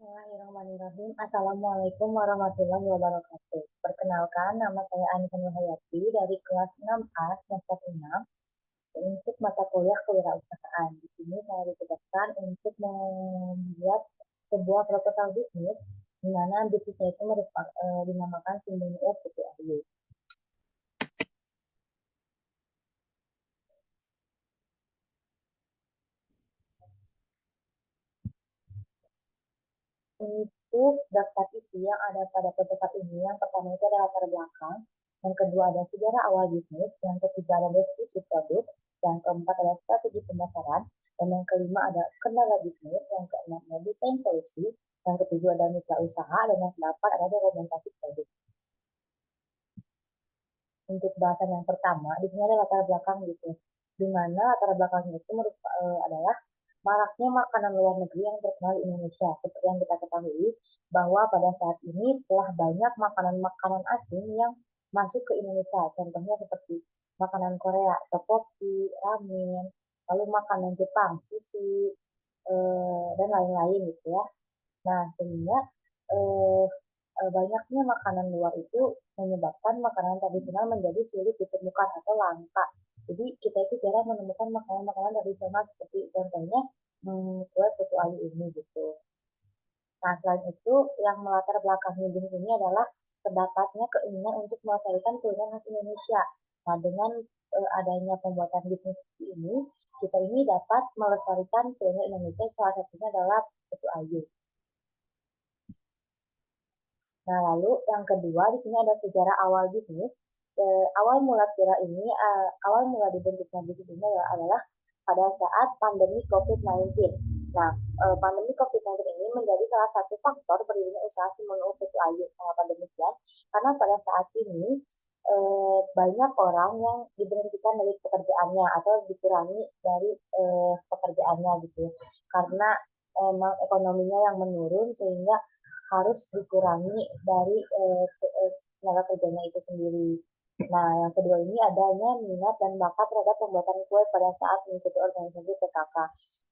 Bismillahirrahmanirrahim. Assalamualaikum warahmatullahi wabarakatuh. Perkenalkan, nama saya Anita Nurhayati dari kelas 6A semester 6 untuk mata kuliah kewirausahaan. Di sini saya ditugaskan untuk membuat sebuah proposal bisnis di mana bisnisnya itu dinamakan Simbunio Putu Ayu. Untuk daftar isi yang ada pada proposal ini, yang pertama itu adalah latar belakang, yang kedua ada sejarah awal bisnis, yang ketiga ada deskripsi produk, yang keempat adalah strategi pemasaran, dan yang kelima ada kendala bisnis, yang keenam ada desain solusi, yang ketujuh ada mitra usaha, dan yang kedelapan ada dokumentasi produk. Untuk bahasan yang pertama, di sini ada latar belakang bisnis, di mana latar belakangnya itu adalah maraknya makanan luar negeri yang terkenal di Indonesia. Seperti yang kita ketahui, bahwa pada saat ini telah banyak makanan-makanan asing yang masuk ke Indonesia. Contohnya seperti makanan Korea, tteokbokki, ramen, lalu makanan Jepang, sushi, dan lain-lain gitu ya. Nah, sehingga eh, banyaknya makanan luar itu menyebabkan makanan tradisional menjadi sulit ditemukan atau langka. Jadi kita itu jarang menemukan makanan-makanan tradisional seperti contohnya kue putu ayu ini gitu. Nah, selain itu yang melatar belakangi bisnis ini adalah terdapatnya keinginan untuk melestarikan kuliner khas Indonesia. Nah, dengan adanya pembuatan bisnis ini, kita ini dapat melestarikan kuliner Indonesia. Salah satunya adalah putu ayu. Nah, lalu yang kedua di sini ada sejarah awal bisnis. Awal mula Sira ini, awal mula dibentuknya bisnis ini adalah pada saat pandemi COVID-19. Nah, pandemi COVID-19 ini menjadi salah satu faktor berdirinya usaha Simonu Putu Ayu. Mengapa demikian? Karena pada saat ini banyak orang yang diberhentikan dari pekerjaannya atau dikurangi dari pekerjaannya gitu. Karena emang ekonominya yang menurun sehingga harus dikurangi dari tenaga kerjanya itu sendiri. Nah, yang kedua ini adanya minat dan bakat terhadap pembuatan kue pada saat mengikuti organisasi PKK.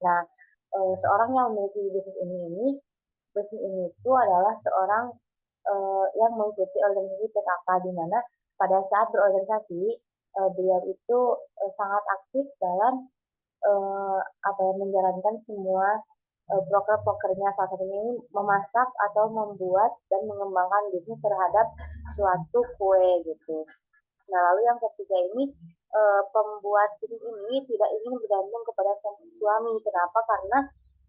Nah, seorang yang memiliki bisnis ini itu adalah seorang yang mengikuti organisasi PKK di mana pada saat berorganisasi beliau itu sangat aktif dalam menjalankan semua broker-brokernya, salah satunya ini memasak atau membuat dan mengembangkan bisnis terhadap suatu kue gitu. Nah, lalu yang ketiga ini pembuat bisnis ini tidak ingin bergantung kepada suami. Kenapa? Karena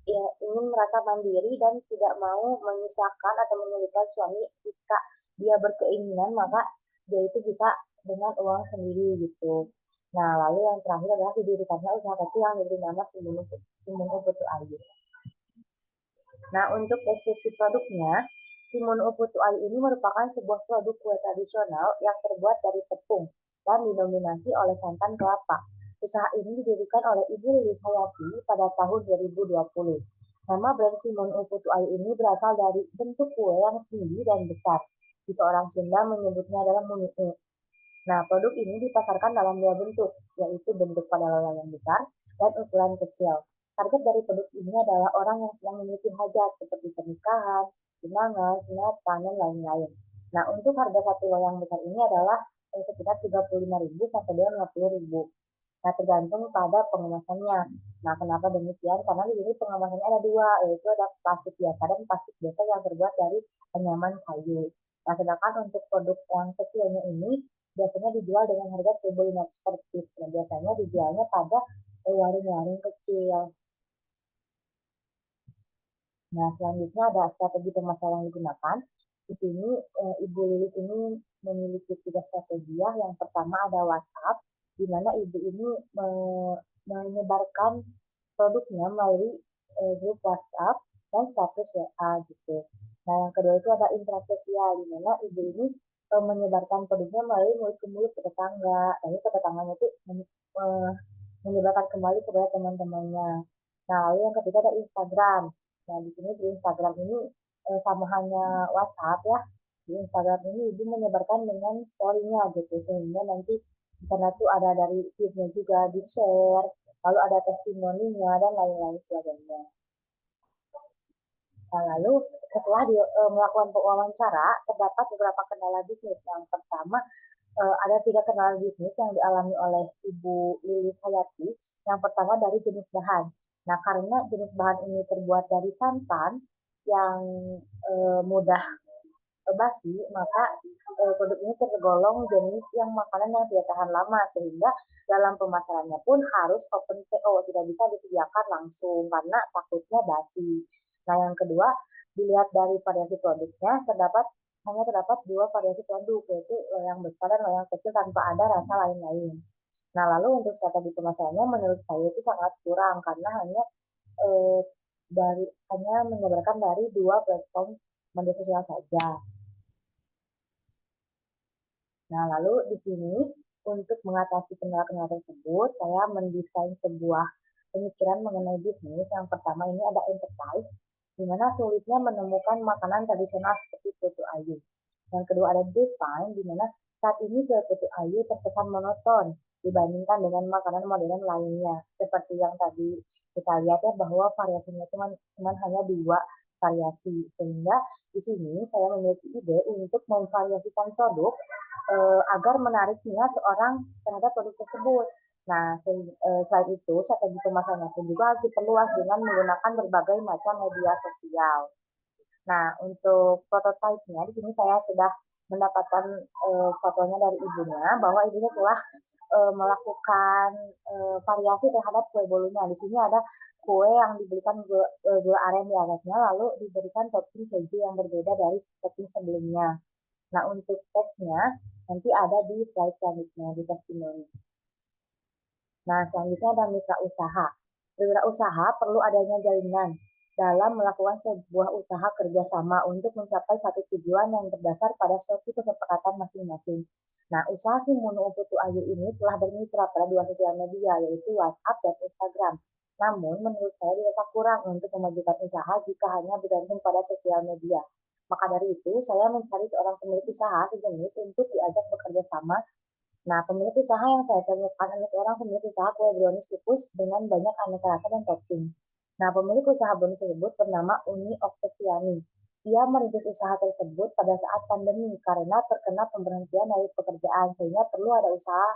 ya, ingin merasa mandiri dan tidak mau menyusahkan atau menyulitkan suami. Jika dia berkeinginan, maka dia itu bisa dengan uang sendiri gitu. Nah, lalu yang terakhir adalah didirikannya usaha kecil yang diberi nama Simbungu Putu Ayu. Nah, untuk deskripsi produknya, timun uputu ayu ini merupakan sebuah produk kue tradisional yang terbuat dari tepung dan didominasi oleh santan kelapa. Usaha ini didirikan oleh Ibu Lilis Hayati pada tahun 2020. Nama brand Simon Uputu Ayu ini berasal dari bentuk kue yang tinggi dan besar. Jika orang Sunda menyebutnya adalah muniu. Nah, produk ini dipasarkan dalam dua bentuk, yaitu bentuk pada loyang yang besar dan ukuran kecil. Target dari produk ini adalah orang yang sedang memiliki hajat seperti pernikahan, tunangan, sunatan, dan lain-lain. Nah, untuk harga satu loyang besar ini adalah sekitar 35.000 sampai dengan 50.000. Nah, tergantung pada pengemasannya. Nah, kenapa demikian? Karena di sini pengemasannya ada dua, yaitu ada plastik biasa dan plastik biasa yang terbuat dari anyaman kayu. Nah, sedangkan untuk produk yang kecilnya ini biasanya dijual dengan harga 1.500 per piece. Nah, biasanya dijualnya pada warung-warung kecil. Nah, selanjutnya ada strategi pemasaran yang digunakan. Di sini Ibu Lilis ini memiliki tiga strategi ya. Yang pertama ada WhatsApp, di mana Ibu ini menyebarkan produknya melalui grup WhatsApp dan status WA gitu. Nah, yang kedua itu ada interaksi sosial, di mana Ibu ini menyebarkan produknya melalui mulut ke mulut ke tetangga. Lalu ke tetangganya itu menyebarkan kembali kepada teman-temannya. Nah, lalu yang ketiga ada Instagram. Nah, di sini di Instagram ini sama hanya WhatsApp ya. Di Instagram ini ibu menyebarkan dengan story-nya gitu, sehingga nanti di sana tuh ada dari feed-nya juga di-share, lalu ada testimoninya dan lain-lain sebagainya. Nah, lalu setelah melakukan wawancara, terdapat beberapa kendala bisnis. Yang pertama, ada 3 kendala bisnis yang dialami oleh Ibu Lilis Hayati. Yang pertama dari jenis bahan. Nah, karena jenis bahan ini terbuat dari santan yang mudah basi, maka produk ini tergolong jenis yang makanan yang tidak tahan lama, sehingga dalam pemasarannya pun harus open PO, tidak bisa disediakan langsung karena takutnya basi. Nah, yang kedua, dilihat dari variasi produknya, hanya terdapat 2 variasi produk, yaitu loyang besar dan loyang kecil tanpa ada rasa lain-lain. Nah, lalu untuk strategi pemasarannya menurut saya itu sangat kurang karena eh, hanya menyebarkan dari 2 platform media sosial saja. Nah, lalu di sini untuk mengatasi kendala-kendala tersebut, saya mendesain sebuah pemikiran mengenai bisnis. Yang pertama ini ada enterprise, di mana sulitnya menemukan makanan tradisional seperti putu ayu. Yang kedua ada define, di mana saat ini kue putu ayu terkesan monoton dibandingkan dengan makanan modern lainnya. Seperti yang tadi kita lihat ya, bahwa variasinya cuma hanya 2 variasi. Sehingga di sini saya memiliki ide untuk memvariasikan produk agar menarik minat seorang terhadap produk tersebut. Nah, selain itu, strategi pemasarannya pun juga harus diperluas dengan menggunakan berbagai macam media sosial. Nah, untuk prototipe-nya, di sini saya sudah mendapatkan fotonya dari ibunya, bahwa ibunya telah melakukan variasi terhadap kue bolunya. Di sini ada kue yang diberikan gula aren di atasnya, lalu diberikan topping keju yang berbeda dari topping sebelumnya. Nah, untuk teksnya nanti ada di slide selanjutnya, di testimoni. Nah, selanjutnya ada mitra usaha. Mitra usaha perlu adanya jalinan dalam melakukan sebuah usaha kerjasama untuk mencapai satu tujuan yang berdasar pada suatu kesepakatan masing-masing. Nah, usaha si Munu Putu Ayu ini telah bermitra pada 2 sosial media, yaitu WhatsApp dan Instagram. Namun, menurut saya dirasa kurang untuk memajukan usaha jika hanya bergantung pada sosial media. Maka dari itu, saya mencari seorang pemilik usaha sejenis untuk diajak bekerja sama. Nah, pemilik usaha yang saya temukan adalah seorang pemilik usaha kue brownies kukus dengan banyak aneka rasa dan topping. Nah, pemilik usaha brownies tersebut bernama Uni Oktaviani. Ia merintis usaha tersebut pada saat pandemi karena terkena pemberhentian dari pekerjaan, sehingga perlu ada usaha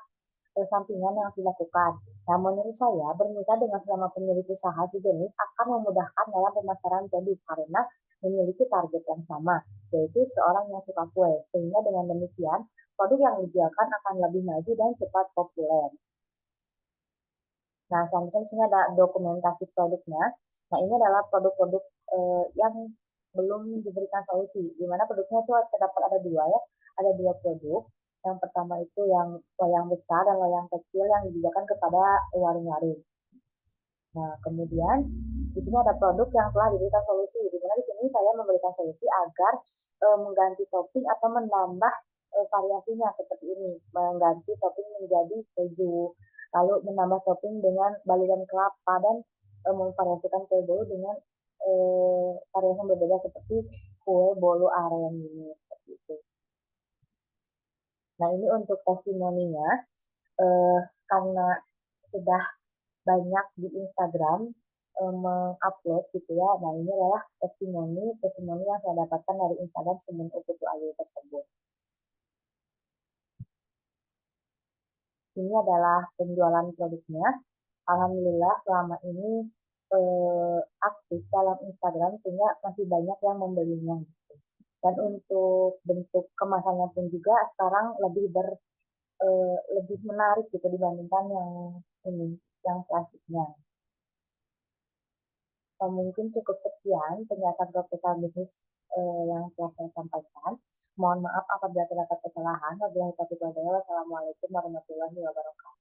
sampingan yang harus dilakukan. Nah, menurut saya, bermitra dengan selama pemilik usaha sejenis akan memudahkan dalam pemasaran produk karena memiliki target yang sama, yaitu seorang yang suka kue. Sehingga dengan demikian, produk yang dijualkan akan lebih maju dan cepat populer. Nah, selanjutnya di sini ada dokumentasi produknya. Nah, ini adalah produk-produk yang belum diberikan solusi, di mana produknya itu terdapat ada 2 ya, ada 2 produk. Yang pertama itu yang loyang besar dan loyang kecil yang diberikan kepada warung-warung. Nah, kemudian di sini ada produk yang telah diberikan solusi, di mana di sini saya memberikan solusi agar mengganti topping atau menambah variasinya seperti ini, mengganti topping menjadi keju, lalu menambah topping dengan baluran kelapa dan memvariasikan kue bolu dengan variasi yang berbeda seperti kue bolu aren ini seperti itu. Nah, ini untuk testimoninya, karena sudah banyak di Instagram mengupload gitu ya. Nah, ini adalah testimoni yang saya dapatkan dari Instagram sebelum Putu Ayu tersebut. Ini adalah penjualan produknya. Alhamdulillah selama ini aktif dalam Instagram sehingga masih banyak yang membelinya. Dan untuk bentuk kemasannya pun juga sekarang lebih menarik gitu dibandingkan yang ini, yang plastiknya. Mungkin cukup sekian penjelasan proposal bisnis yang telah saya sampaikan. Mohon maaf apabila terdapat kesalahan. Wassalamualaikum warahmatullahi wabarakatuh.